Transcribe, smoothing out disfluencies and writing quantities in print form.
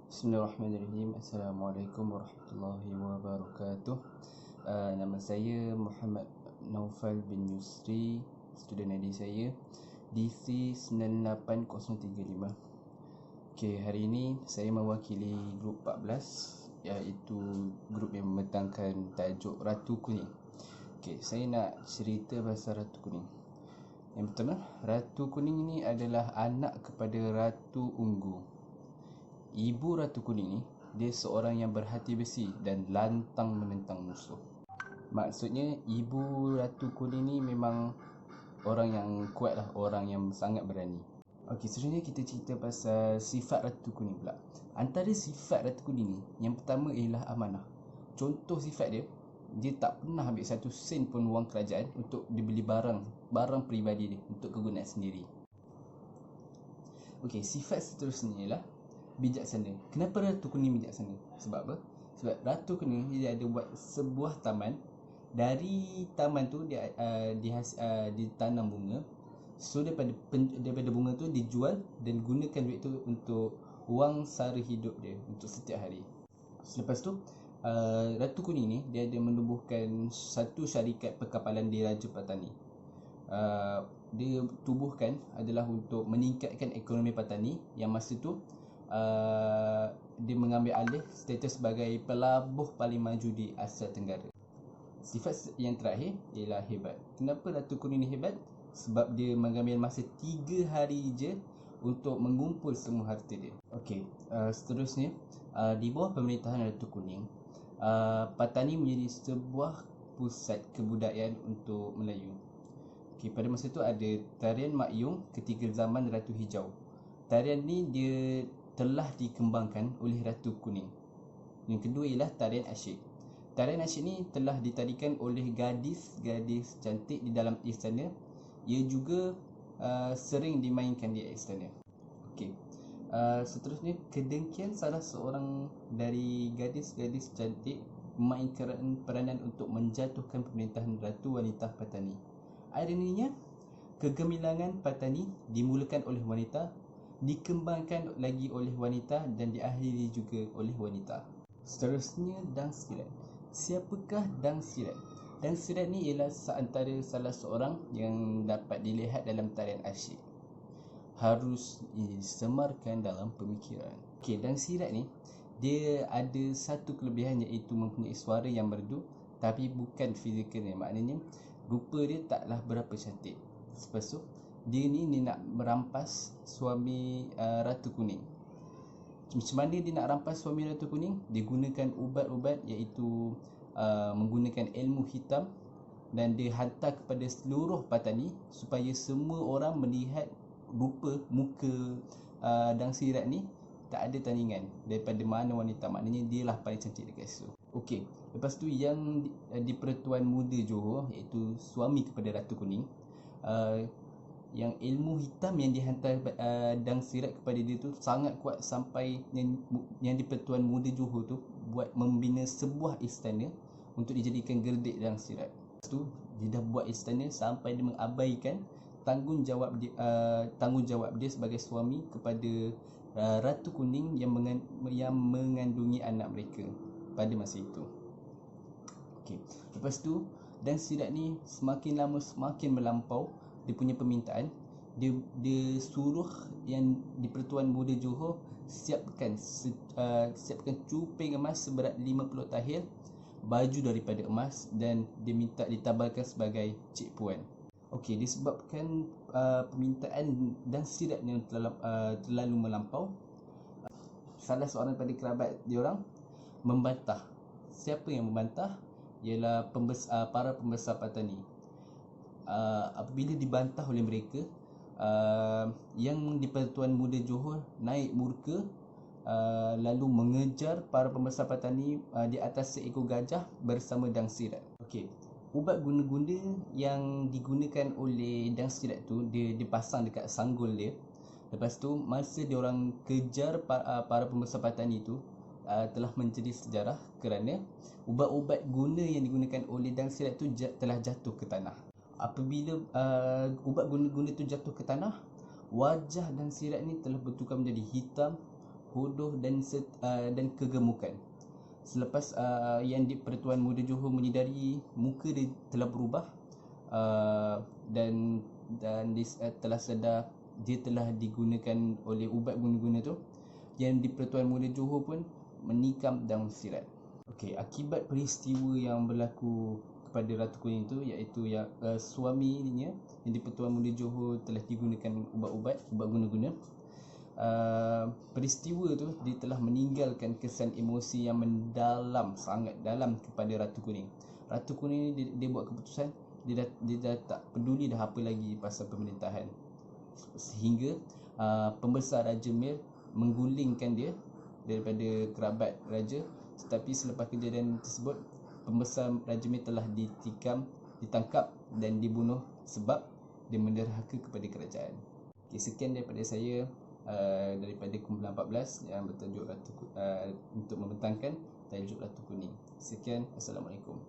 Bismillahirrahmanirrahim. Assalamualaikum warahmatullahi wabarakatuh. Nama saya Muhammad Naufal bin Yusri, student ID saya DC 98035. Okey, hari ini saya mewakili grup 14, iaitu grup yang membentangkan tajuk Ratu Kuning. Okey, saya nak cerita pasal Ratu Kuning. Yang pertama, Ratu Kuning ini adalah anak kepada Ratu Unggu. Ibu Ratu Kuning ni, dia seorang yang berhati besi dan lantang menentang musuh. Maksudnya ibu Ratu Kuning ni memang orang yang kuat lah, orang yang sangat berani. Okey, seterusnya kita cerita pasal sifat Ratu Kuning pula. Antara sifat Ratu Kuning ni, yang pertama ialah amanah. Contoh sifat dia, dia tak pernah ambil satu sen pun wang kerajaan untuk dibeli barang peribadi dia untuk kegunaan sendiri. Okey, sifat seterusnya ialah bijaksana. Kenapa Ratu Kuning bijaksana? Sebab apa? Sebab Ratu Kuning dia ada buat sebuah taman. Dari taman tu dia ditanam bunga. So daripada bunga tu dijual dan gunakan duit tu untuk wang sara hidup dia untuk setiap hari. Selepas tu Ratu Kuning ni dia ada menubuhkan satu syarikat perkapalan di Raja Patani. Dia tubuhkan adalah untuk meningkatkan ekonomi Patani yang masa tu dia mengambil alih status sebagai pelabuh paling maju di Asia Tenggara. Sifat yang terakhir ialah hebat. Kenapa Ratu Kuning ni hebat? Sebab dia mengambil masa 3 hari je untuk mengumpul semua harta dia. Okey, seterusnya di bawah pemerintahan Ratu Kuning, Patani menjadi sebuah pusat kebudayaan untuk Melayu. Okey, pada masa tu ada tarian Mak Yong ketika zaman Ratu Hijau. Tarian ni dia telah dikembangkan oleh Ratu Kuning. Yang kedua ialah tarian asyik. Tarian asyik ni telah ditarikan oleh gadis-gadis cantik di dalam istana. Ia juga sering dimainkan di istana. Okey. Seterusnya, kedengkian salah seorang dari gadis-gadis cantik memainkan peranan untuk menjatuhkan pemerintahan Ratu Wanita Patani. Ironinya, kegemilangan Patani dimulakan oleh wanita, dikembangkan lagi oleh wanita dan diakhiri juga oleh wanita. Seterusnya, Dang Sirat. Siapakah Dang Sirat? Dang Sirat ni ialah antara salah seorang yang dapat dilihat dalam tarian asyik. Harus disemarkan dalam pemikiran. Okey, Dang Sirat ni dia ada satu kelebihan iaitu mempunyai suara yang merdu tapi bukan fizikalnya. Maknanya rupa dia taklah berapa cantik. Lepas tu dia nak merampas suami Ratu Kuning. Macam mana dia nak rampas suami Ratu Kuning? Dia gunakan ubat-ubat iaitu menggunakan ilmu hitam dan dia hantar kepada seluruh Patani supaya semua orang melihat rupa muka Dang Sirat ni tak ada tandingan daripada mana wanita. Maknanya dia lah paling cantik dekat situ. Okey, lepas tu yang di Pertuan Muda Johor iaitu suami kepada Ratu Kuning, yang ilmu hitam yang dihantar Dang Sirat kepada dia tu sangat kuat sampai yang di Pertuan Muda Johor tu buat membina sebuah istana untuk dijadikan gerdik Dang Sirat. Lepas tu dia dah buat istana sampai dia mengabaikan tanggungjawab dia sebagai suami kepada Ratu Kuning yang mengandungi anak mereka pada masa itu. Okey, lepas tu Dang Sirat ni semakin lama semakin melampau dia punya permintaan. Dia suruh yang di Pertuan Muda Johor siapkan cuping emas seberat 50 tahil, baju daripada emas dan dia minta ditabalkan sebagai Cik Puan. Okey, disebabkan permintaan Dang Sirat yang terlalu melampau, salah seorang daripada kerabat diorang membantah. Siapa yang membantah? Ialah para pembesar Patani. Apabila dibantah oleh mereka, yang di Pertuan Muda Johor naik murka, lalu mengejar para pembesar Patani di atas seekor gajah bersama Dang Sirat. Okey, ubat guna-guna yang digunakan oleh Dang Sirat tu dia dipasang dekat sanggul dia. Lepas tu masa dia orang kejar para pembesar Patani tu telah menjadi sejarah kerana ubat-ubat guna yang digunakan oleh Dang Sirat tu telah jatuh ke tanah. Apabila ubat guna-guna tu jatuh ke tanah, wajah Dang Sirat ni telah bertukar menjadi hitam, hodoh dan kegemukan. Selepas Yang di-Pertuan Muda Johor menyedari muka dia telah berubah, dan dia telah sedar dia telah digunakan oleh ubat guna-guna tu, Yang di-Pertuan Muda Johor pun menikam dan sirat. Okey, akibat peristiwa yang berlaku kepada Ratu Kuning tu, iaitu yang suaminya yang di-Pertuan Muda Johor telah digunakan ubat guna-guna. Peristiwa tu dia telah meninggalkan kesan emosi yang mendalam, sangat dalam kepada Ratu Kuning. Ratu Kuning ni dia buat keputusan dia dah tak peduli dah apa lagi pasal pemerintahan, sehingga pembesar Raja Mir menggulingkan dia daripada kerabat raja. Tetapi selepas kejadian tersebut, pembesar Raja Mir telah ditangkap dan dibunuh sebab dia menderhaka kepada kerajaan. Okay, sekian daripada saya, daripada kumpulan 14 yang bertajuk untuk membentangkan tajuk Ratu Kuning. Sekian, Assalamualaikum.